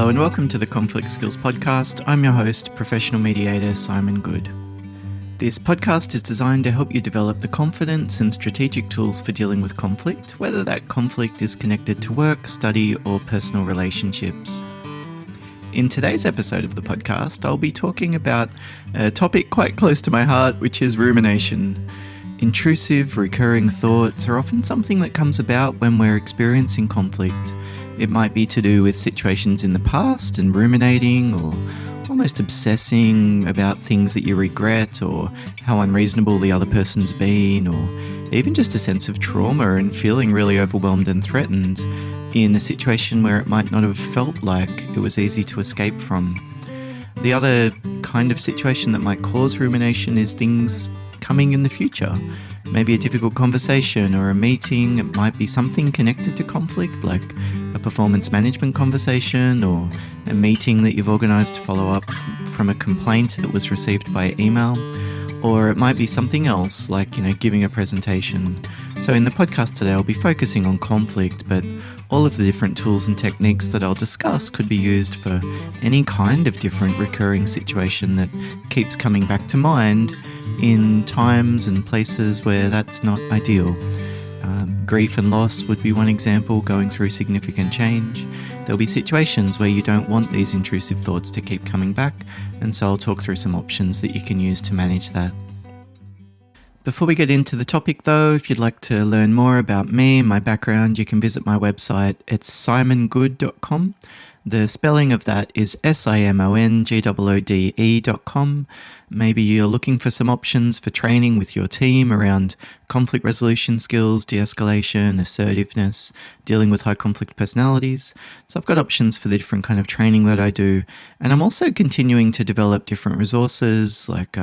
Hello and welcome to the Conflict Skills Podcast. I'm your host, professional mediator Simon Good. This podcast is designed to help you develop the confidence and strategic tools for dealing with conflict, whether that conflict is connected to work, study, or personal relationships. In today's episode of the podcast, I'll be talking about a topic quite close to my heart, which is rumination. Intrusive, recurring thoughts are often something that comes about when we're experiencing conflict. It might be to do with situations in the past and ruminating, or almost obsessing about things that you regret, or how unreasonable the other person's been, or even just a sense of trauma and feeling really overwhelmed and threatened in a situation where it might not have felt like it was easy to escape from. The other kind of situation that might cause rumination is things coming in the future. Maybe a difficult conversation or a meeting. It might be something connected to conflict, like a performance management conversation or a meeting that you've organised to follow up from a complaint that was received by email. Or it might be something else, like, giving a presentation. So in the podcast today, I'll be focusing on conflict, but all of the different tools and techniques that I'll discuss could be used for any kind of different recurring situation that keeps coming back to mind in times and places where that's not ideal. Grief and loss would be one example, going through significant change. There'll be situations where you don't want these intrusive thoughts to keep coming back, and so I'll talk through some options that you can use to manage that. Before we get into the topic though, if you'd like to learn more about me and my background, you can visit my website. It's simongoode.com. The spelling of that is SIMONGOODE.com. Maybe you're looking for some options for training with your team around conflict resolution skills, de-escalation, assertiveness, dealing with high conflict personalities. So I've got options for the different kind of training that I do. And I'm also continuing to develop different resources like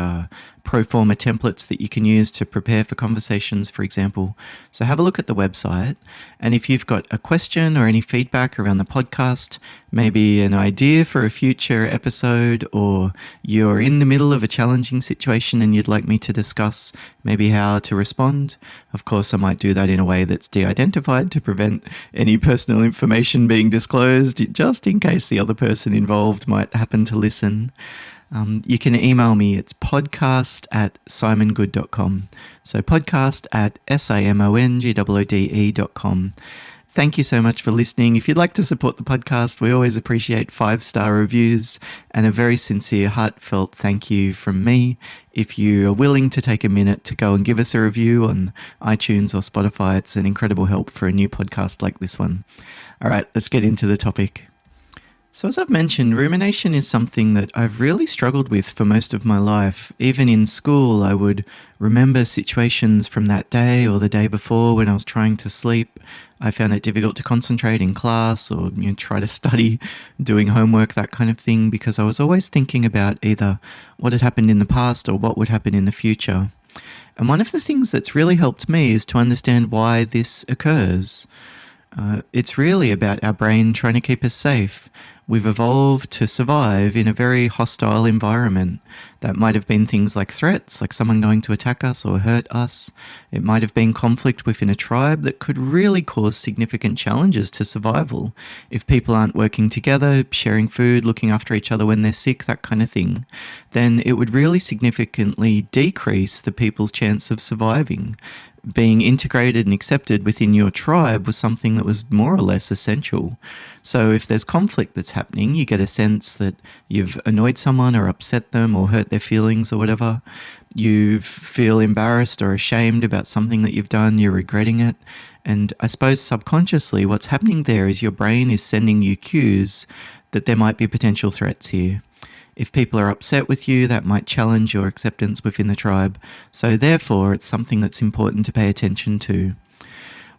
pro forma templates that you can use to prepare for conversations, for example. So have a look at the website. And if you've got a question or any feedback around the podcast, maybe an idea for a future episode, or you're in the middle of a challenging situation and you'd like me to discuss maybe how to respond, of course I might do that in a way that's de-identified to prevent any personal information being disclosed, just in case the other person involved might happen to listen. You can email me. It's podcast@simongoode.com. So podcast@simongoode.com. Thank you so much for listening. If you'd like to support the podcast, we always appreciate 5-star reviews and a very sincere, heartfelt thank you from me. If you are willing to take a minute to go and give us a review on iTunes or Spotify, it's an incredible help for a new podcast like this one. All right, let's get into the topic. So as I've mentioned, rumination is something that I've really struggled with for most of my life. Even in school, I would remember situations from that day or the day before when I was trying to sleep. I found it difficult to concentrate in class or try to study, doing homework, that kind of thing, because I was always thinking about either what had happened in the past or what would happen in the future. And one of the things that's really helped me is to understand why this occurs. It's really about our brain trying to keep us safe. We've evolved to survive in a very hostile environment. That might have been things like threats, like someone going to attack us or hurt us. It might have been conflict within a tribe that could really cause significant challenges to survival. If people aren't working together, sharing food, looking after each other when they're sick, that kind of thing, then it would really significantly decrease the people's chance of surviving. Being integrated and accepted within your tribe was something that was more or less essential. So if there's conflict that's happening, you get a sense that you've annoyed someone or upset them or hurt their feelings or whatever. You feel embarrassed or ashamed about something that you've done, you're regretting it. And I suppose subconsciously what's happening there is your brain is sending you cues that there might be potential threats here. If people are upset with you, that might challenge your acceptance within the tribe. So therefore, it's something that's important to pay attention to.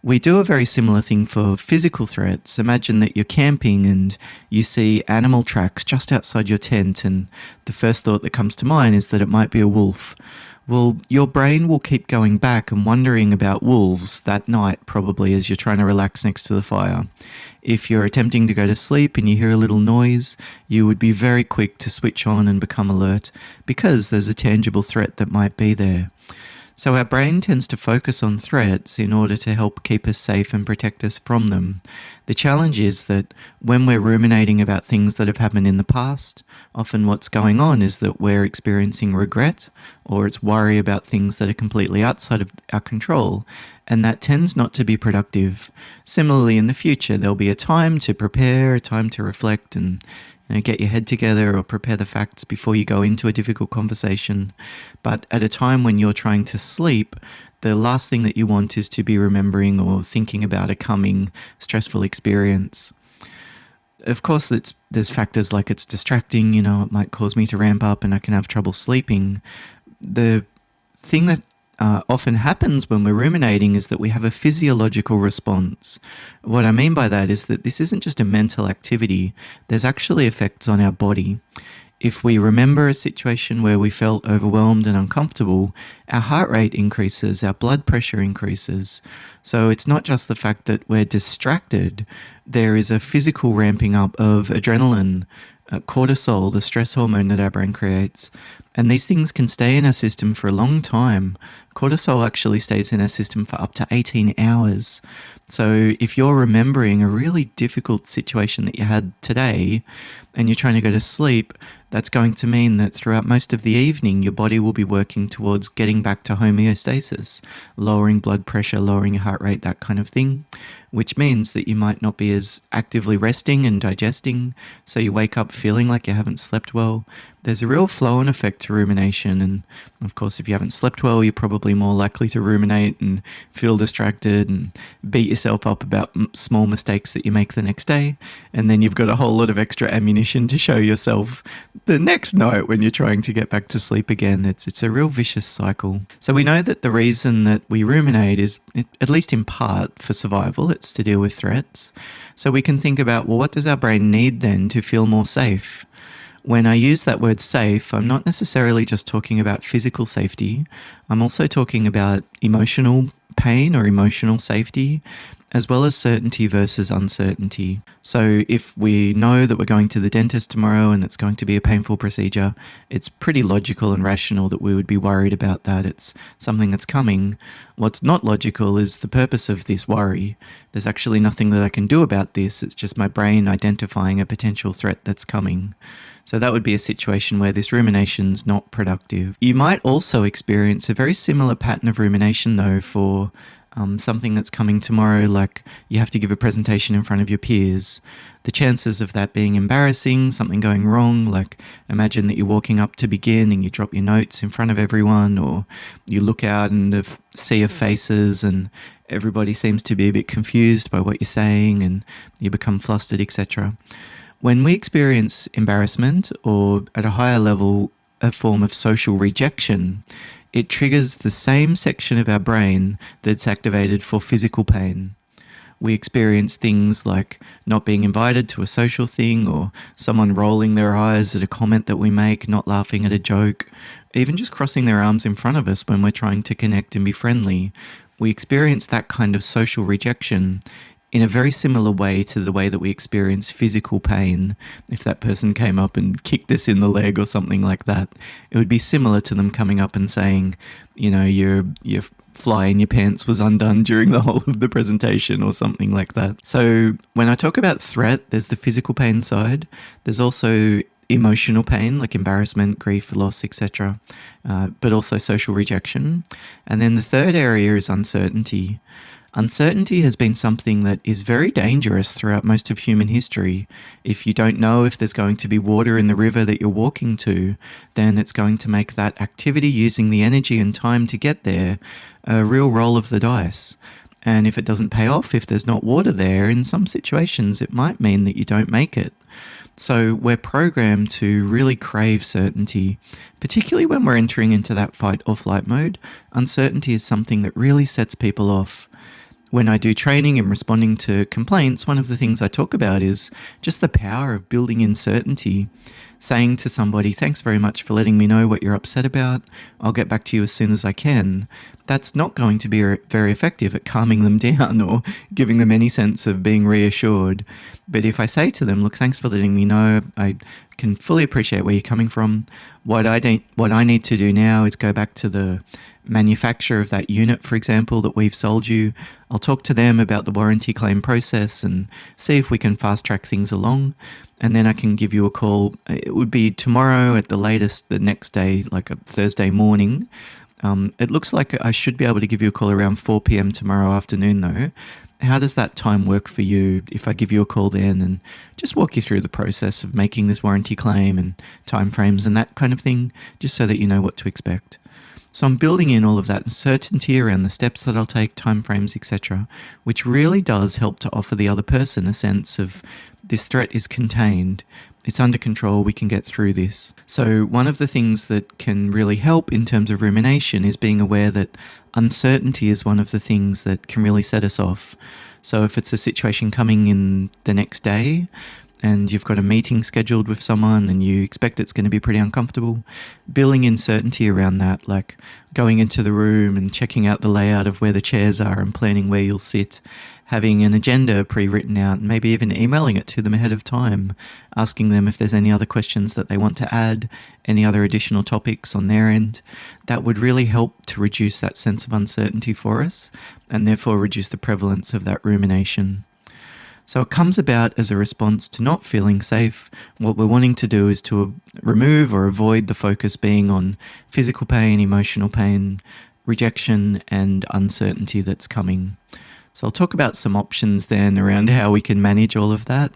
We do a very similar thing for physical threats. Imagine that you're camping and you see animal tracks just outside your tent, and the first thought that comes to mind is that it might be a wolf. Well, your brain will keep going back and wondering about wolves that night, probably as you're trying to relax next to the fire. If you're attempting to go to sleep and you hear a little noise, you would be very quick to switch on and become alert because there's a tangible threat that might be there. So our brain tends to focus on threats in order to help keep us safe and protect us from them. The challenge is that when we're ruminating about things that have happened in the past, often what's going on is that we're experiencing regret, or it's worry about things that are completely outside of our control, and that tends not to be productive. Similarly, in the future, there'll be a time to prepare, a time to reflect, and get your head together or prepare the facts before you go into a difficult conversation. But at a time when you're trying to sleep, the last thing that you want is to be remembering or thinking about a coming stressful experience. Of course, there's factors like it's distracting, it might cause me to ramp up and I can have trouble sleeping. The thing that often happens when we're ruminating is that we have a physiological response. What I mean by that is that this isn't just a mental activity, there's actually effects on our body. If we remember a situation where we felt overwhelmed and uncomfortable, our heart rate increases, our blood pressure increases. So it's not just the fact that we're distracted, there is a physical ramping up of adrenaline, cortisol, the stress hormone that our brain creates. And these things can stay in our system for a long time. Cortisol actually stays in our system for up to 18 hours. So if you're remembering a really difficult situation that you had today and you're trying to go to sleep, that's going to mean that throughout most of the evening, your body will be working towards getting back to homeostasis, lowering blood pressure, lowering your heart rate, that kind of thing, which means that you might not be as actively resting and digesting, so you wake up feeling like you haven't slept well. There's a real flow-on effect to rumination, and of course, if you haven't slept well, you're probably more likely to ruminate and feel distracted and beat yourself up about small mistakes that you make the next day, and then you've got a whole lot of extra ammunition to show yourself the next night when you're trying to get back to sleep again. It's a real vicious cycle. So we know that the reason that we ruminate is, at least in part, for survival. It's to deal with threats. So we can think about, well, what does our brain need then to feel more safe? When I use that word safe, I'm not necessarily just talking about physical safety. I'm also talking about emotional pain or emotional safety, as well as certainty versus uncertainty. So if we know that we're going to the dentist tomorrow and it's going to be a painful procedure, it's pretty logical and rational that we would be worried about that. It's something that's coming. What's not logical is the purpose of this worry. There's actually nothing that I can do about this. It's just my brain identifying a potential threat that's coming. So that would be a situation where this rumination's not productive. You might also experience a very similar pattern of rumination, though, for something that's coming tomorrow, like you have to give a presentation in front of your peers. The chances of that being embarrassing, something going wrong, like imagine that you're walking up to begin and you drop your notes in front of everyone, or you look out and a sea of faces and everybody seems to be a bit confused by what you're saying and you become flustered, etc. When we experience embarrassment, or at a higher level, a form of social rejection, it triggers the same section of our brain that's activated for physical pain. We experience things like not being invited to a social thing, or someone rolling their eyes at a comment that we make, not laughing at a joke, even just crossing their arms in front of us when we're trying to connect and be friendly. We experience that kind of social rejection in a very similar way to the way that we experience physical pain. If that person came up and kicked us in the leg or something like that, it would be similar to them coming up and saying, your fly in your pants was undone during the whole of the presentation or something like that. So when I talk about threat, there's the physical pain side. There's also emotional pain like embarrassment, grief, loss, etc., but also social rejection. And then the third area is uncertainty. Uncertainty has been something that is very dangerous throughout most of human history. If you don't know if there's going to be water in the river that you're walking to, then it's going to make that activity using the energy and time to get there a real roll of the dice. And if it doesn't pay off, if there's not water there, in some situations it might mean that you don't make it. So we're programmed to really crave certainty, particularly when we're entering into that fight or flight mode. Uncertainty is something that really sets people off. When I do training and responding to complaints, one of the things I talk about is just the power of building in certainty. Saying to somebody, thanks very much for letting me know what you're upset about. I'll get back to you as soon as I can. That's not going to be very effective at calming them down or giving them any sense of being reassured. But if I say to them, look, thanks for letting me know. I can fully appreciate where you're coming from. What I need to do now is go back to the manufacturer of that unit, for example, that we've sold you. I'll talk to them about the warranty claim process and see if we can fast track things along. And then I can give you a call. It would be tomorrow at the latest, the next day, like a Thursday morning. It looks like I should be able to give you a call around 4 p.m. tomorrow afternoon, though. How does that time work for you if I give you a call then and just walk you through the process of making this warranty claim and timeframes and that kind of thing, just so that you know what to expect? So I'm building in all of that certainty around the steps that I'll take, timeframes, etc., which really does help to offer the other person a sense of this threat is contained, it's under control, we can get through this. So one of the things that can really help in terms of rumination is being aware that uncertainty is one of the things that can really set us off. So if it's a situation coming in the next day and you've got a meeting scheduled with someone and you expect it's going to be pretty uncomfortable, building in certainty around that, like going into the room and checking out the layout of where the chairs are and planning where you'll sit, having an agenda pre-written out, and maybe even emailing it to them ahead of time, asking them if there's any other questions that they want to add, any other additional topics on their end. That would really help to reduce that sense of uncertainty for us and therefore reduce the prevalence of that rumination. So it comes about as a response to not feeling safe. What we're wanting to do is to remove or avoid the focus being on physical pain, emotional pain, rejection, and uncertainty that's coming. So I'll talk about some options then around how we can manage all of that.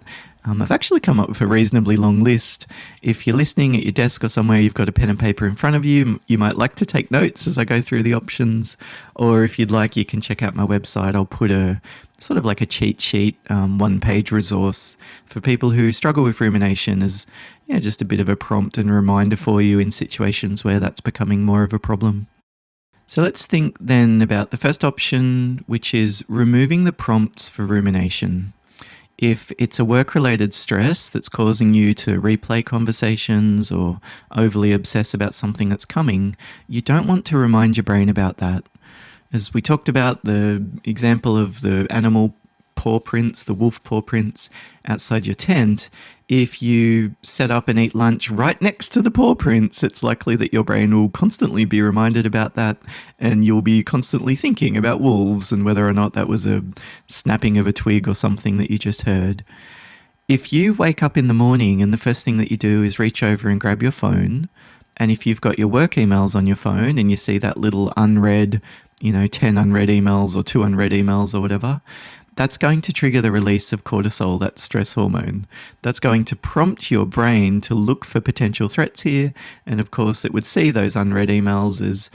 I've actually come up with a reasonably long list. If you're listening at your desk or somewhere, you've got a pen and paper in front of you, you might like to take notes as I go through the options. Or if you'd like, you can check out my website. I'll put a sort of like a cheat sheet, one-page resource for people who struggle with rumination as just a bit of a prompt and reminder for you in situations where that's becoming more of a problem. So let's think then about the first option, which is removing the prompts for rumination. If it's a work-related stress that's causing you to replay conversations or overly obsess about something that's coming, you don't want to remind your brain about that. As we talked about the example of the animal paw prints, the wolf paw prints outside your tent, if you set up and eat lunch right next to the paw prints, it's likely that your brain will constantly be reminded about that and you'll be constantly thinking about wolves and whether or not that was a snapping of a twig or something that you just heard. If you wake up in the morning and the first thing that you do is reach over and grab your phone, and if you've got your work emails on your phone and you see that little unread, 10 unread emails or 2 unread emails or whatever, that's going to trigger the release of cortisol, that stress hormone. That's going to prompt your brain to look for potential threats here. And of course, it would see those unread emails as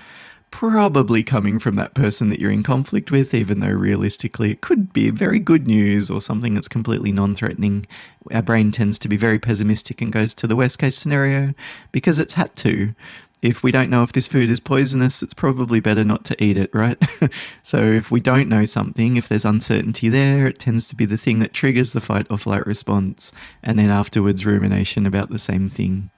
probably coming from that person that you're in conflict with, even though realistically it could be very good news or something that's completely non-threatening. Our brain tends to be very pessimistic and goes to the worst case scenario because it's had to. If we don't know if this food is poisonous, it's probably better not to eat it, right? So if we don't know something, if there's uncertainty there, it tends to be the thing that triggers the fight or flight response, and then afterwards rumination about the same thing.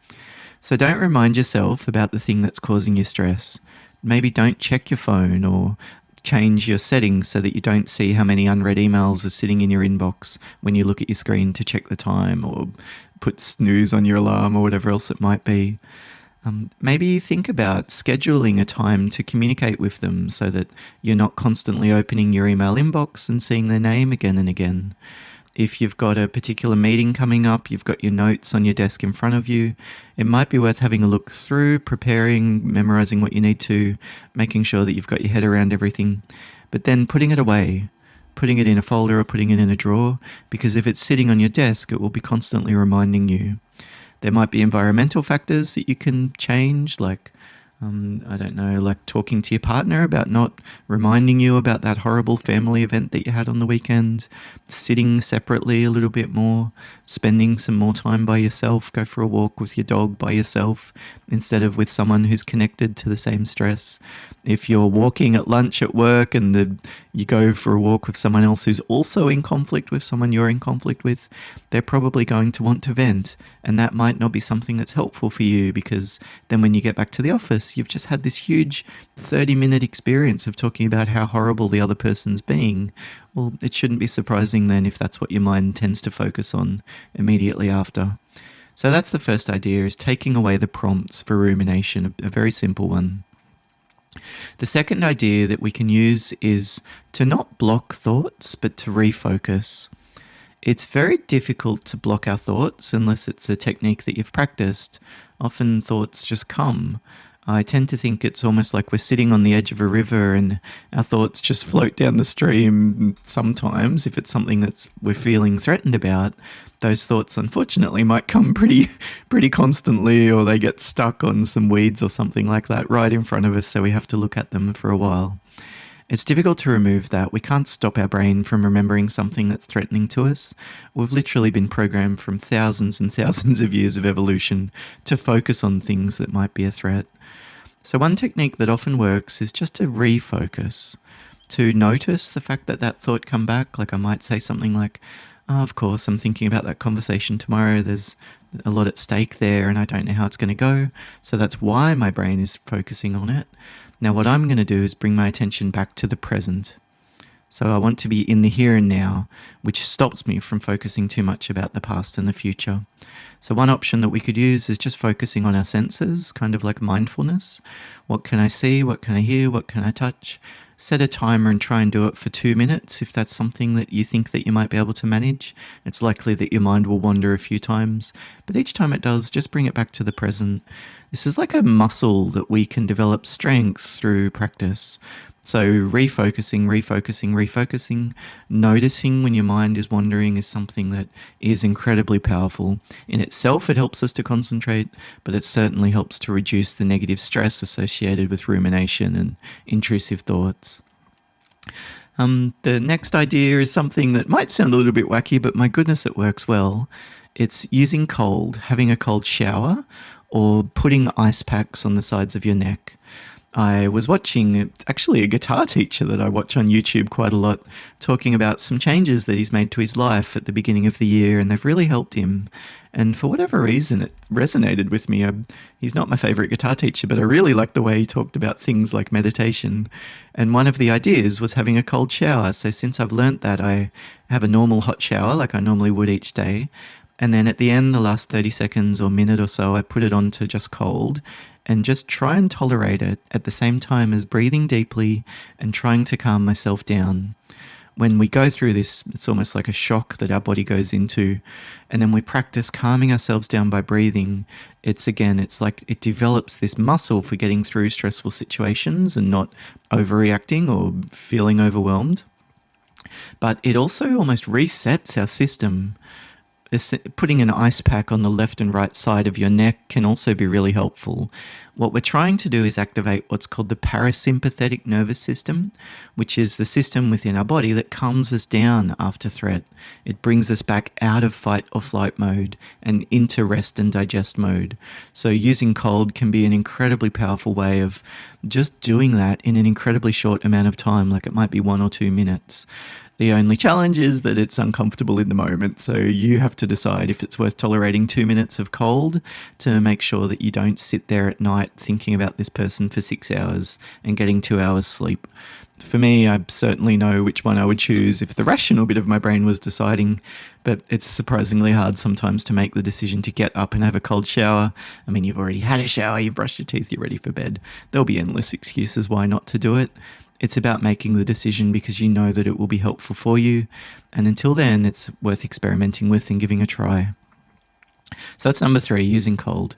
So don't remind yourself about the thing that's causing you stress. Maybe don't check your phone or change your settings so that you don't see how many unread emails are sitting in your inbox when you look at your screen to check the time, or put snooze on your alarm or whatever else it might be. Maybe think about scheduling a time to communicate with them so that you're not constantly opening your email inbox and seeing their name again and again. If you've got a particular meeting coming up, you've got your notes on your desk in front of you, it might be worth having a look through, preparing, memorizing what you need to, making sure that you've got your head around everything, but then putting it away, putting it in a folder or putting it in a drawer, because if it's sitting on your desk, it will be constantly reminding you. There might be environmental factors that you can change, like, like talking to your partner about not reminding you about that horrible family event that you had on the weekend, sitting separately a little bit more, spending some more time by yourself, go for a walk with your dog by yourself instead of with someone who's connected to the same stress. If you're walking at lunch at work and you go for a walk with someone else who's also in conflict with someone you're in conflict with, they're probably going to want to vent, and that might not be something that's helpful for you, because then when you get back to the office, you've just had this huge 30-minute experience of talking about how horrible the other person's being. Well, it shouldn't be surprising then if that's what your mind tends to focus on immediately after. So that's the first idea, is taking away the prompts for rumination, a very simple one. The second idea that we can use is to not block thoughts, but to refocus. It's very difficult to block our thoughts unless it's a technique that you've practiced. Often thoughts just come. I tend to think it's almost like we're sitting on the edge of a river and our thoughts just float down the stream. Sometimes, if it's something that we're feeling threatened about, those thoughts unfortunately might come pretty constantly, or they get stuck on some weeds or something like that right in front of us, so we have to look at them for a while. It's difficult to remove that. We can't stop our brain from remembering something that's threatening to us. We've literally been programmed from thousands and thousands of years of evolution to focus on things that might be a threat. So one technique that often works is just to refocus, to notice the fact that that thought come back. Like I might say something like, oh, of course, I'm thinking about that conversation tomorrow. There's a lot at stake there and I don't know how it's going to go. So that's why my brain is focusing on it. Now, what I'm going to do is bring my attention back to the present. So I want to be in the here and now, which stops me from focusing too much about the past and the future. So one option that we could use is just focusing on our senses, kind of like mindfulness. What can I see? What can I hear? What can I touch? Set a timer and try and do it for 2 minutes if that's something that you think that you might be able to manage. It's likely that your mind will wander a few times, but each time it does, just bring it back to the present. This is like a muscle that we can develop strength through practice. So refocusing, noticing when your mind is wandering is something that is incredibly powerful. In itself, it helps us to concentrate, but it certainly helps to reduce the negative stress associated with rumination and intrusive thoughts. The next idea is something that might sound a little bit wacky, but my goodness, it works well. It's using cold, having a cold shower, or putting ice packs on the sides of your neck. I was watching, actually a guitar teacher that I watch on YouTube quite a lot, talking about some changes that he's made to his life at the beginning of the year, and they've really helped him. And for whatever reason, it resonated with me. He's not my favorite guitar teacher, but I really liked the way he talked about things like meditation. And one of the ideas was having a cold shower. So since I've learnt that, I have a normal hot shower like I normally would each day. And then at the end, the last 30 seconds or minute or so, I put it on to just cold and just try and tolerate it at the same time as breathing deeply and trying to calm myself down. When we go through this, it's almost like a shock that our body goes into, and then we practice calming ourselves down by breathing. It's like it develops this muscle for getting through stressful situations and not overreacting or feeling overwhelmed. But it also almost resets our system. Putting an ice pack on the left and right side of your neck can also be really helpful. What we're trying to do is activate what's called the parasympathetic nervous system, which is the system within our body that calms us down after threat. It brings us back out of fight or flight mode and into rest and digest mode. So using cold can be an incredibly powerful way of just doing that in an incredibly short amount of time, like it might be 1 or 2 minutes. The only challenge is that it's uncomfortable in the moment, so you have to decide if it's worth tolerating 2 minutes of cold to make sure that you don't sit there at night thinking about this person for 6 hours and getting 2 hours sleep. For me, I certainly know which one I would choose if the rational bit of my brain was deciding, but it's surprisingly hard sometimes to make the decision to get up and have a cold shower. I mean, you've already had a shower, you've brushed your teeth, you're ready for bed. There'll be endless excuses why not to do it. It's about making the decision because you know that it will be helpful for you. And until then, it's worth experimenting with and giving a try. So that's number 3, using cold.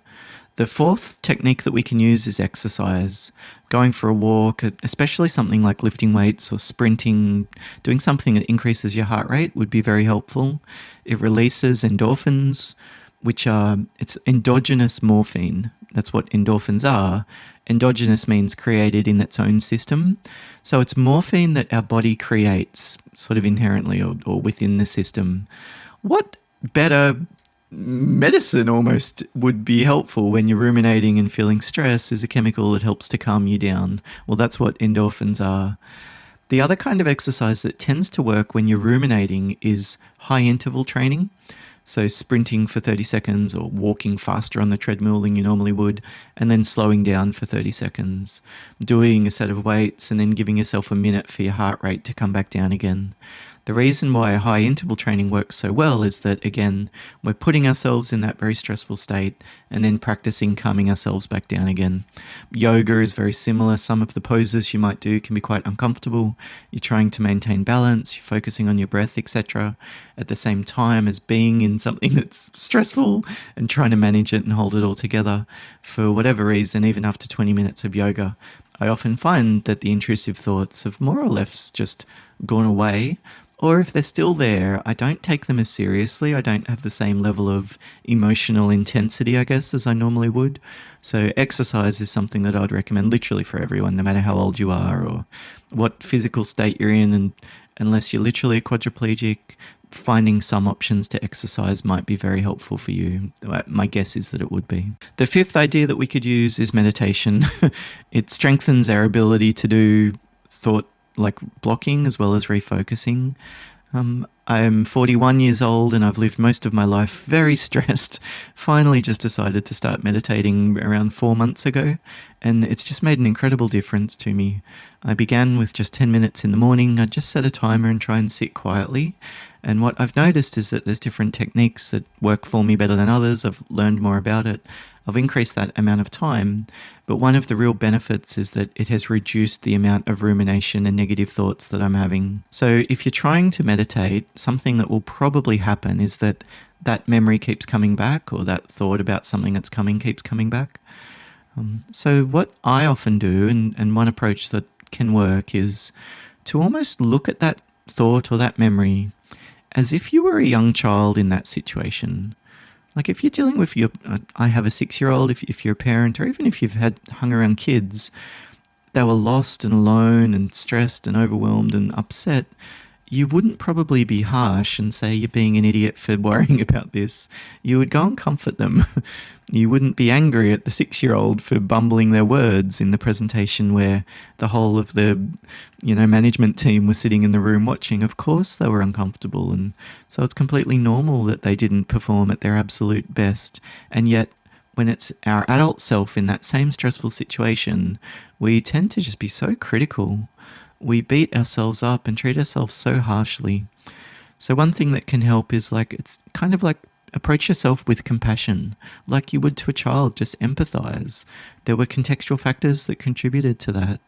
The fourth technique that we can use is exercise. Going for a walk, especially something like lifting weights or sprinting, doing something that increases your heart rate would be very helpful. It releases endorphins, it's endogenous morphine. That's what endorphins are. Endogenous means created in its own system. So it's morphine that our body creates sort of inherently or within the system. What better medicine almost would be helpful when you're ruminating and feeling stress is a chemical that helps to calm you down. Well, that's what endorphins are. The other kind of exercise that tends to work when you're ruminating is high interval training. So sprinting for 30 seconds or walking faster on the treadmill than you normally would, and then slowing down for 30 seconds. Doing a set of weights and then giving yourself a minute for your heart rate to come back down again. The reason why high interval training works so well is that, again, we're putting ourselves in that very stressful state and then practicing calming ourselves back down again. Yoga is very similar. Some of the poses you might do can be quite uncomfortable. You're trying to maintain balance, you're focusing on your breath, etc., at the same time as being in something that's stressful and trying to manage it and hold it all together. For whatever reason, even after 20 minutes of yoga, I often find that the intrusive thoughts have more or less just gone away. Or if they're still there, I don't take them as seriously. I don't have the same level of emotional intensity, I guess, as I normally would. So exercise is something that I'd recommend literally for everyone, no matter how old you are or what physical state you're in. And unless you're literally a quadriplegic, finding some options to exercise might be very helpful for you. My guess is that it would be. The fifth idea that we could use is meditation. It strengthens our ability to do thought like blocking as well as refocusing. I'm 41 years old and I've lived most of my life very stressed. Finally just decided to start meditating around 4 months ago, and it's just made an incredible difference to me. I began with just 10 minutes in the morning. I just set a timer and try and sit quietly. And what I've noticed is that there's different techniques that work for me better than others. I've learned more about it. I've increased that amount of time. But one of the real benefits is that it has reduced the amount of rumination and negative thoughts that I'm having. So if you're trying to meditate, something that will probably happen is that that memory keeps coming back, or that thought about something that's coming keeps coming back. So what I often do, and one approach that can work, is to almost look at that thought or that memory as if you were a young child in that situation. Like if you're dealing with I have a 6-year-old, if you're a parent, or even if you've hung around kids, they were lost and alone and stressed and overwhelmed and upset, you wouldn't probably be harsh and say you're being an idiot for worrying about this. You would go and comfort them. You wouldn't be angry at the 6-year-old for bumbling their words in the presentation where the whole of the management team was sitting in the room watching. Of course they were uncomfortable, and so it's completely normal that they didn't perform at their absolute best. And yet when it's our adult self in that same stressful situation, we tend to just be so critical. We beat ourselves up and treat ourselves so harshly. So one thing that can help is it's kind of like approach yourself with compassion, like you would to a child. Just empathize. There were contextual factors that contributed to that.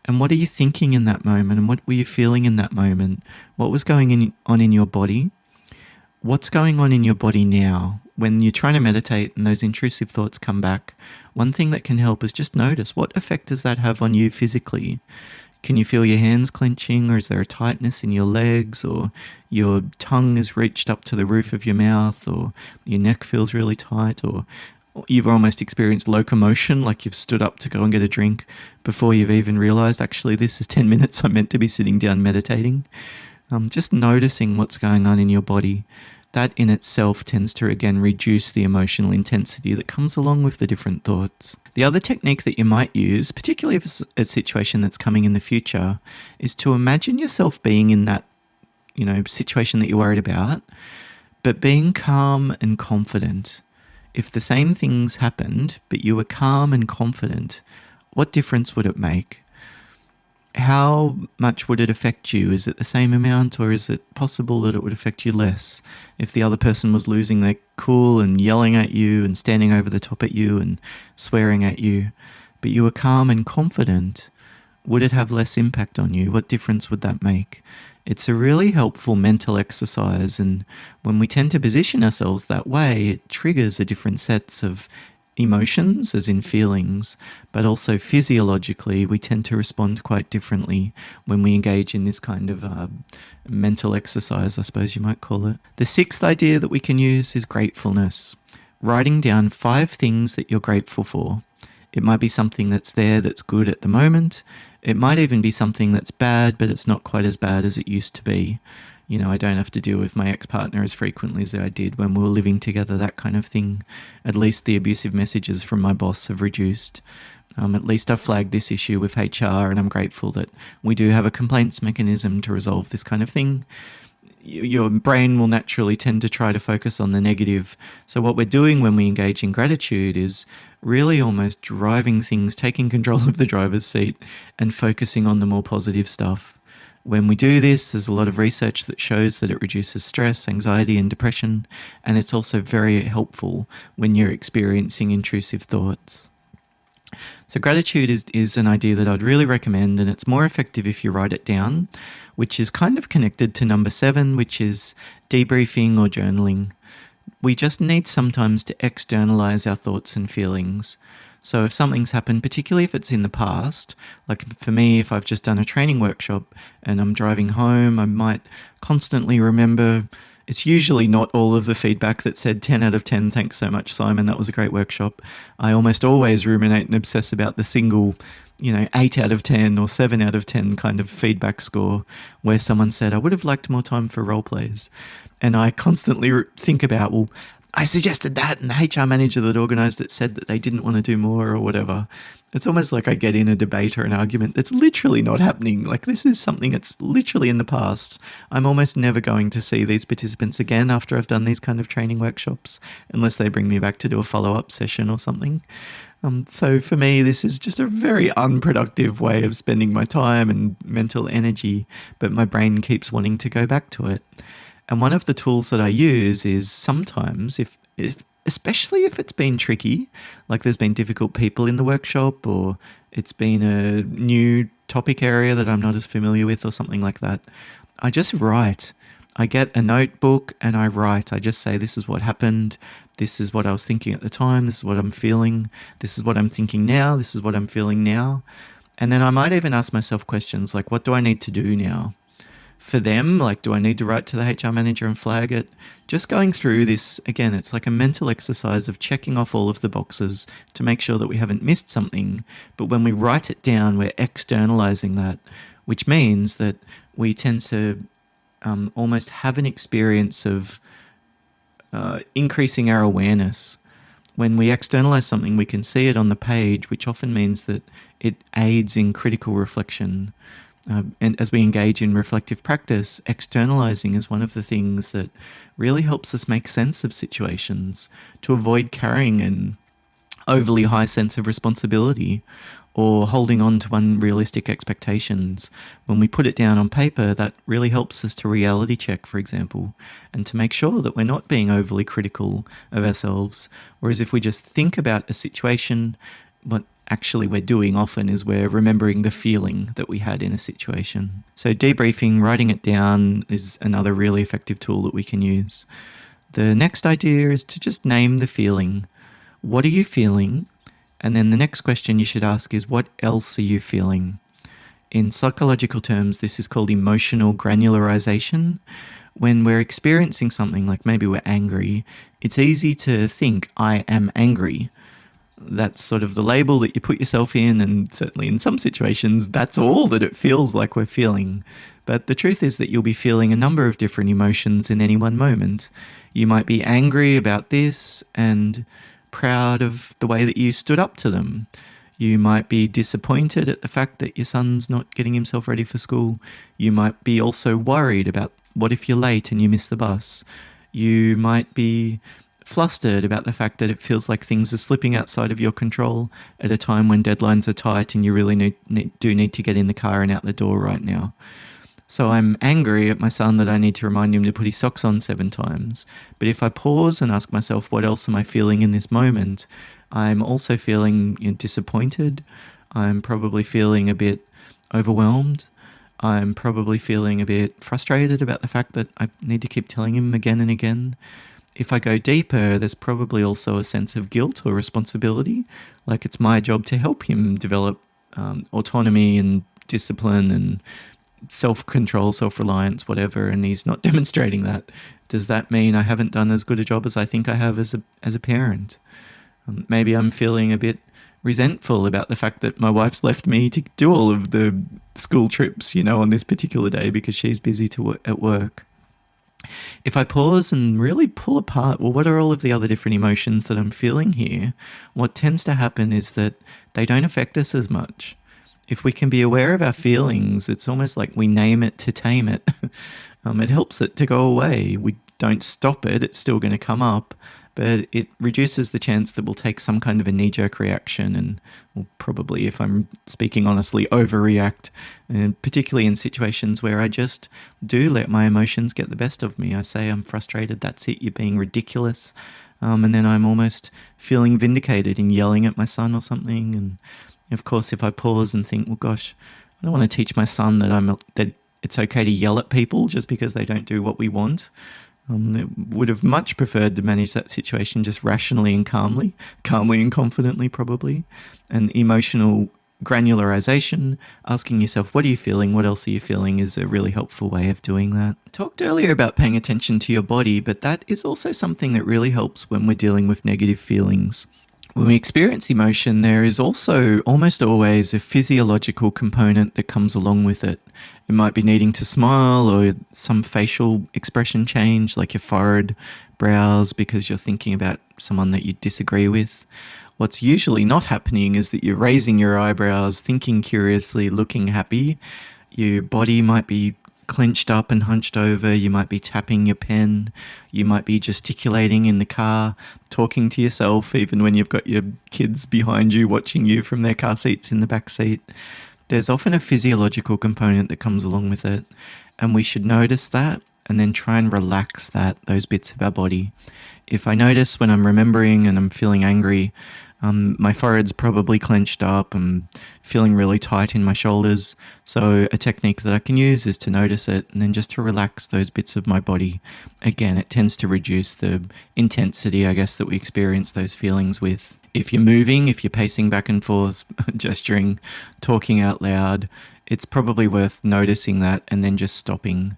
And what are you thinking in that moment? And what were you feeling in that moment? What was going on in your body? What's going on in your body now? When you're trying to meditate and those intrusive thoughts come back, one thing that can help is just notice, what effect does that have on you physically? Can you feel your hands clenching, or is there a tightness in your legs, or your tongue is reached up to the roof of your mouth, or your neck feels really tight, or you've almost experienced locomotion, like you've stood up to go and get a drink before you've even realized, actually, this is 10 minutes I'm meant to be sitting down meditating. Just noticing what's going on in your body. That in itself tends to, again, reduce the emotional intensity that comes along with the different thoughts. The other technique that you might use, particularly if it's a situation that's coming in the future, is to imagine yourself being in that, situation that you're worried about, but being calm and confident. If the same things happened, but you were calm and confident, what difference would it make? How much would it affect you? Is it the same amount, or is it possible that it would affect you less? If the other person was losing their cool and yelling at you and standing over the top at you and swearing at you, but you were calm and confident, would it have less impact on you? What difference would that make? It's a really helpful mental exercise, and when we tend to position ourselves that way, it triggers a different sets of emotions, as in feelings, but also physiologically we tend to respond quite differently when we engage in this kind of mental exercise, I suppose you might call it. The sixth idea that we can use is gratefulness. Writing down 5 things that you're grateful for. It might be something that's there that's good at the moment. It might even be something that's bad, but it's not quite as bad as it used to be. I don't have to deal with my ex-partner as frequently as I did when we were living together, that kind of thing. At least the abusive messages from my boss have reduced. At least I flagged this issue with HR, and I'm grateful that we do have a complaints mechanism to resolve this kind of thing. Your brain will naturally tend to try to focus on the negative. So what we're doing when we engage in gratitude is really almost driving things, taking control of the driver's seat and focusing on the more positive stuff. When we do this, there's a lot of research that shows that it reduces stress, anxiety, and depression, and it's also very helpful when you're experiencing intrusive thoughts. So gratitude is an idea that I'd really recommend, and it's more effective if you write it down, which is kind of connected to number 7, which is debriefing or journaling. We just need sometimes to externalize our thoughts and feelings. So if something's happened, particularly if it's in the past, like for me, if I've just done a training workshop and I'm driving home, I might constantly remember. It's usually not all of the feedback that said 10 out of 10, thanks so much, Simon, that was a great workshop. I almost always ruminate and obsess about the single, 8 out of 10 or 7 out of 10 kind of feedback score where someone said, I would have liked more time for role plays. And I constantly think about, well, I suggested that, and the HR manager that organised it said that they didn't want to do more or whatever. It's almost like I get in a debate or an argument that's literally not happening. Like, this is something that's literally in the past. I'm almost never going to see these participants again after I've done these kind of training workshops, unless they bring me back to do a follow-up session or something. So for me, this is just a very unproductive way of spending my time and mental energy, but my brain keeps wanting to go back to it. And one of the tools that I use is sometimes, if especially if it's been tricky, like there's been difficult people in the workshop, or it's been a new topic area that I'm not as familiar with or something like that, I just write. I get a notebook and I write. I just say, this is what happened. This is what I was thinking at the time. This is what I'm feeling. This is what I'm thinking now. This is what I'm feeling now. And then I might even ask myself questions like, what do I need to do now? For them, like, do I need to write to the HR manager and flag it? Just going through this, again, it's like a mental exercise of checking off all of the boxes to make sure that we haven't missed something. But when we write it down, we're externalizing that, which means that we tend to almost have an experience of increasing our awareness. When we externalize something, we can see it on the page, which often means that it aids in critical reflection. And as we engage in reflective practice, externalizing is one of the things that really helps us make sense of situations, to avoid carrying an overly high sense of responsibility or holding on to unrealistic expectations. When we put it down on paper, that really helps us to reality check, for example, and to make sure that we're not being overly critical of ourselves. Whereas if we just think about a situation, what actually we're doing often is we're remembering the feeling that we had in a situation. So debriefing, writing it down, is another really effective tool that we can use. The next idea is to just name the feeling. What are you feeling? And then the next question you should ask is, what else are you feeling? In psychological terms, this is called emotional granularization. When we're experiencing something, like maybe we're angry, it's easy to think, I am angry. That's sort of the label that you put yourself in, and certainly in some situations, that's all that it feels like we're feeling. But the truth is that you'll be feeling a number of different emotions in any one moment. You might be angry about this and proud of the way that you stood up to them. You might be disappointed at the fact that your son's not getting himself ready for school. You might be also worried about what if you're late and you miss the bus. You might be flustered about the fact that it feels like things are slipping outside of your control at a time when deadlines are tight and you really do need to get in the car and out the door right now. So I'm angry at my son that I need to remind him to put his socks on 7 times. But if I pause and ask myself, what else am I feeling in this moment? I'm also feeling disappointed. I'm probably feeling a bit overwhelmed. I'm probably feeling a bit frustrated about the fact that I need to keep telling him again and again. If I go deeper, there's probably also a sense of guilt or responsibility. Like it's my job to help him develop autonomy and discipline and self-control, self-reliance, whatever, and he's not demonstrating that. Does that mean I haven't done as good a job as I think I have as a parent? Maybe I'm feeling a bit resentful about the fact that my wife's left me to do all of the school trips, on this particular day because she's busy at work. If I pause and really pull apart, well, what are all of the other different emotions that I'm feeling here? What tends to happen is that they don't affect us as much. If we can be aware of our feelings, it's almost like we name it to tame it. It helps it to go away. We don't stop it. It's still going to come up. but it reduces the chance that we'll take some kind of a knee-jerk reaction and will probably, if I'm speaking honestly, overreact, and particularly in situations where I just do let my emotions get the best of me. I say I'm frustrated, that's it, you're being ridiculous. And then I'm almost feeling vindicated in yelling at my son or something. And of course, if I pause and think, well, gosh, I don't want to teach my son that it's okay to yell at people just because they don't do what we want. Would have much preferred to manage that situation just rationally and calmly and confidently probably. And emotional granularization, asking yourself, what are you feeling? What else are you feeling is a really helpful way of doing that. I talked earlier about paying attention to your body, but that is also something that really helps when we're dealing with negative feelings. When we experience emotion, there is also almost always a physiological component that comes along with it. It might be needing to smile or some facial expression change, like your forehead, brows, because you're thinking about someone that you disagree with. What's usually not happening is that you're raising your eyebrows, thinking curiously, looking happy. Your body might be clenched up and hunched over. You might be tapping your pen. You might be gesticulating in the car, talking to yourself, even when you've got your kids behind you watching you from their car seats in the back seat. There's often a physiological component that comes along with it, and we should notice that and then try and relax those bits of our body. If I notice when I'm remembering and I'm feeling angry, my forehead's probably clenched up, I'm feeling really tight in my shoulders. So a technique that I can use is to notice it and then just to relax those bits of my body. Again, it tends to reduce the intensity, I guess, that we experience those feelings with. If you're moving, if you're pacing back and forth, gesturing, talking out loud, it's probably worth noticing that and then just stopping.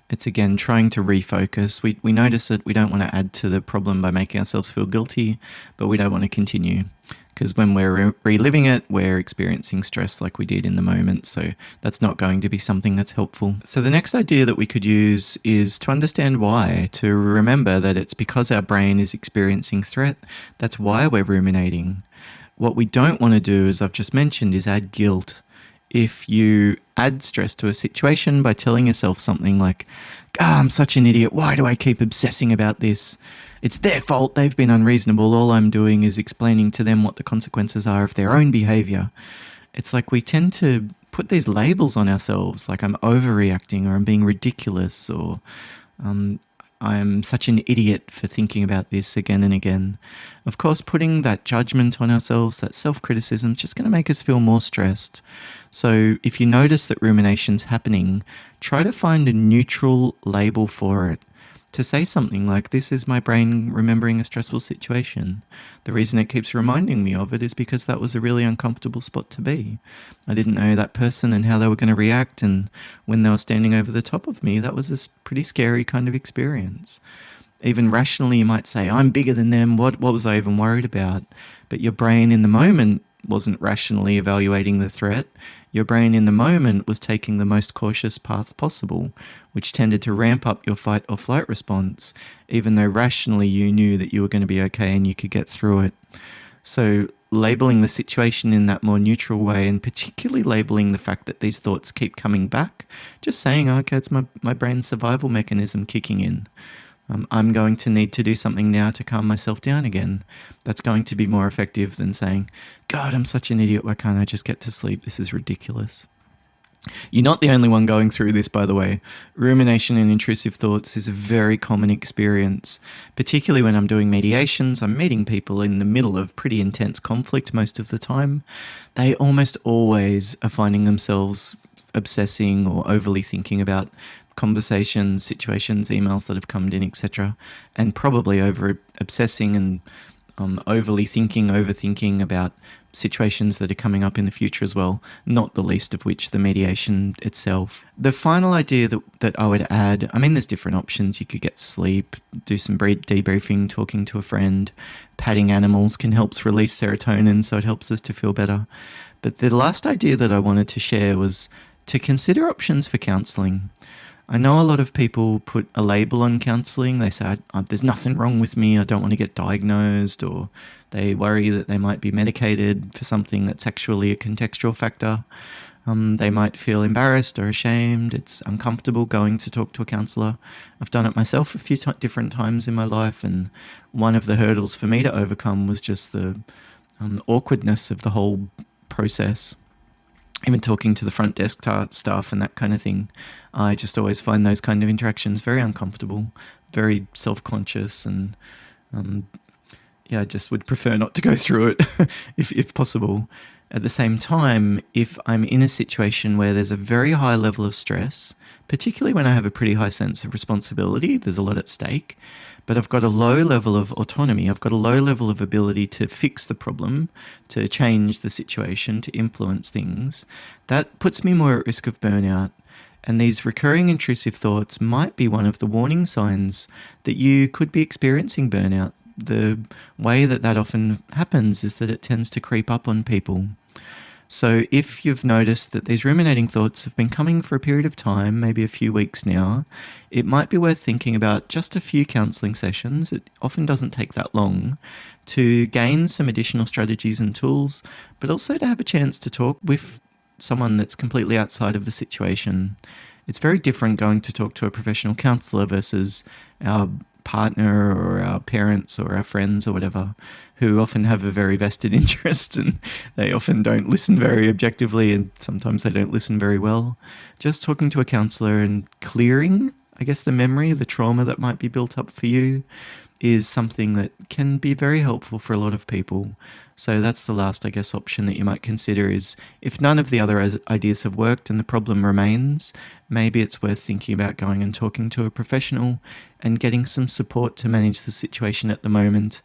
It's again trying to refocus. We notice it, we don't want to add to the problem by making ourselves feel guilty, but we don't want to continue. Because when we're reliving it, we're experiencing stress like we did in the moment. So that's not going to be something that's helpful. So the next idea that we could use is to understand why, to remember that it's because our brain is experiencing threat. That's why we're ruminating. What we don't want to do, as I've just mentioned, is add guilt. If you add stress to a situation by telling yourself something like, I'm such an idiot, why do I keep obsessing about this? It's their fault, they've been unreasonable, all I'm doing is explaining to them what the consequences are of their own behavior. It's like we tend to put these labels on ourselves, like I'm overreacting or I'm being ridiculous or I'm such an idiot for thinking about this again and again. Of course, putting that judgment on ourselves, that self-criticism, is just going to make us feel more stressed. So if you notice that rumination's happening, try to find a neutral label for it. To say something like, this is my brain remembering a stressful situation. The reason it keeps reminding me of it is because that was a really uncomfortable spot to be. I didn't know that person and how they were going to react, and when they were standing over the top of me, that was a pretty scary kind of experience. Even rationally, you might say, I'm bigger than them, what was I even worried about? But your brain in the moment wasn't rationally evaluating the threat. Your brain in the moment was taking the most cautious path possible, which tended to ramp up your fight or flight response, even though rationally you knew that you were going to be okay and you could get through it. So labeling the situation in that more neutral way, and particularly labeling the fact that these thoughts keep coming back, just saying, okay, it's my brain's survival mechanism kicking in. I'm going to need to do something now to calm myself down again. That's going to be more effective than saying, God, I'm such an idiot, why can't I just get to sleep? This is ridiculous. You're not the only one going through this, by the way. Rumination and intrusive thoughts is a very common experience, particularly when I'm doing mediations. I'm meeting people in the middle of pretty intense conflict most of the time. They almost always are finding themselves obsessing or overly thinking about conversations, situations, emails that have come in, etc., and probably over obsessing and overly overthinking about situations that are coming up in the future as well, not the least of which the mediation itself. The final idea that I would add, I mean, there's different options. You could get sleep, do some debriefing, talking to a friend, patting animals can help release serotonin, so it helps us to feel better. But the last idea that I wanted to share was to consider options for counselling. I know a lot of people put a label on counselling. They say, there's nothing wrong with me, I don't want to get diagnosed, or they worry that they might be medicated for something that's actually a contextual factor. They might feel embarrassed or ashamed. It's uncomfortable going to talk to a counsellor. I've done it myself a few different times in my life, and one of the hurdles for me to overcome was just the awkwardness of the whole process. Even talking to the front desk staff and that kind of thing, I just always find those kind of interactions very uncomfortable, very self-conscious, and I just would prefer not to go through it if possible. At the same time, if I'm in a situation where there's a very high level of stress, particularly when I have a pretty high sense of responsibility, there's a lot at stake, but I've got a low level of autonomy, I've got a low level of ability to fix the problem, to change the situation, to influence things, that puts me more at risk of burnout. And these recurring intrusive thoughts might be one of the warning signs that you could be experiencing burnout. The way that often happens is that it tends to creep up on people. So if you've noticed that these ruminating thoughts have been coming for a period of time, maybe a few weeks now, it might be worth thinking about just a few counselling sessions. It often doesn't take that long to gain some additional strategies and tools, but also to have a chance to talk with someone that's completely outside of the situation. It's very different going to talk to a professional counsellor versus our partner or our parents or our friends or whatever, who often have a very vested interest, and they often don't listen very objectively, and sometimes they don't listen very well. Just talking to a counsellor and clearing, I guess, the memory, the trauma that might be built up for you is something that can be very helpful for a lot of people. So that's the last, I guess, option that you might consider is if none of the other ideas have worked and the problem remains, maybe it's worth thinking about going and talking to a professional and getting some support to manage the situation at the moment.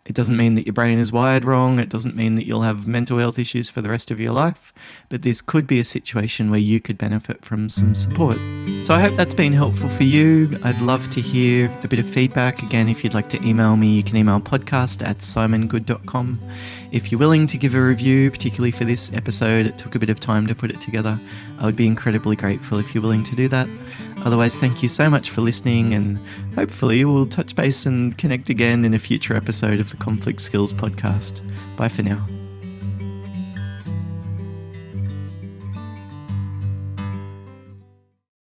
It doesn't mean that your brain is wired wrong. It doesn't mean that you'll have mental health issues for the rest of your life, but this could be a situation where you could benefit from some support. So I hope that's been helpful for you. I'd love to hear a bit of feedback. Again, if you'd like to email me, you can email podcast@simongood.com. If you're willing to give a review, particularly for this episode, it took a bit of time to put it together. I would be incredibly grateful if you're willing to do that. Otherwise, thank you so much for listening, and hopefully we'll touch base and connect again in a future episode of the Conflict Skills podcast. Bye for now.